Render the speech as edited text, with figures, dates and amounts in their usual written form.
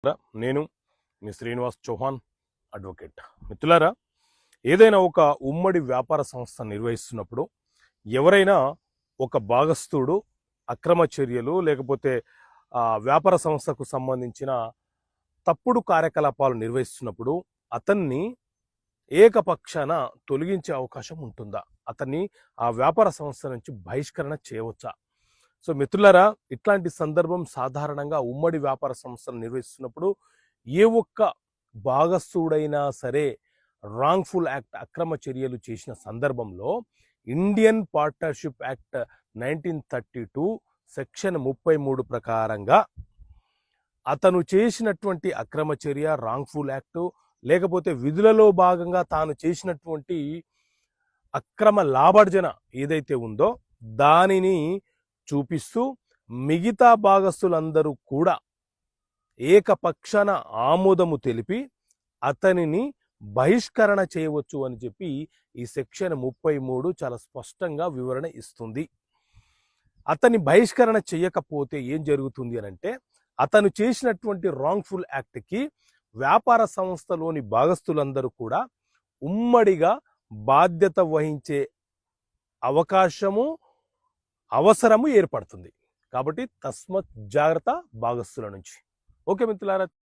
నేను మీ శ్రీనివాస్ చౌహాన్ అడ్వకేట్. మిత్రులారా, ఏదైనా ఒక ఉమ్మడి వ్యాపార సంస్థ నిర్వహిస్తున్నప్పుడు ఎవరైనా ఒక భాగస్థుడు అక్రమ చర్యలు లేకపోతే వ్యాపార సంస్థకు సంబంధించిన తప్పుడు కార్యకలాపాలు నిర్వహిస్తున్నప్పుడు అతన్ని ఏకపక్షాన తొలగించే అవకాశం ఉంటుందా? అతన్ని ఆ వ్యాపార సంస్థ నుంచి బహిష్కరణ చేయవచ్చా? సో మిత్రులారా, ఇట్లాంటి సందర్భం సాధారణంగా ఉమ్మడి వ్యాపార సంస్థను నిర్వహిస్తున్నప్పుడు ఏ ఒక్క భాగస్థుడైనా సరే రాంగ్ఫుల్ యాక్ట్ అక్రమ చర్యలు చేసిన సందర్భంలో ఇండియన్ పార్ట్నర్షిప్ యాక్ట్ 1932 సెక్షన్ 33 ప్రకారంగా అతను చేసినటువంటి అక్రమ చర్య రాంగ్ఫుల్ యాక్ట్ లేకపోతే విధులలో భాగంగా తాను చేసినటువంటి అక్రమ లాభార్జన ఏదైతే ఉందో దానిని చూపిస్తూ మిగతా భాగస్థులందరూ కూడా ఏకపక్షాన ఆమోదము తెలిపి అతనిని బహిష్కరణ చేయవచ్చు అని చెప్పి ఈ సెక్షన్ 33 చాలా స్పష్టంగా వివరణ ఇస్తుంది. అతన్ని బహిష్కరణ చేయకపోతే ఏం జరుగుతుంది అని అంటే, అతను చేసినటువంటి రాంగ్ఫుల్ యాక్ట్కి వ్యాపార సంస్థలోని భాగస్థులందరూ కూడా ఉమ్మడిగా బాధ్యత వహించే అవకాశము అవసరము ఏర్పడుతుంది. కాబట్టి తస్మత్ జాగ్రత్త భాగస్థుల నుంచి. ఓకే మిత్రులారా.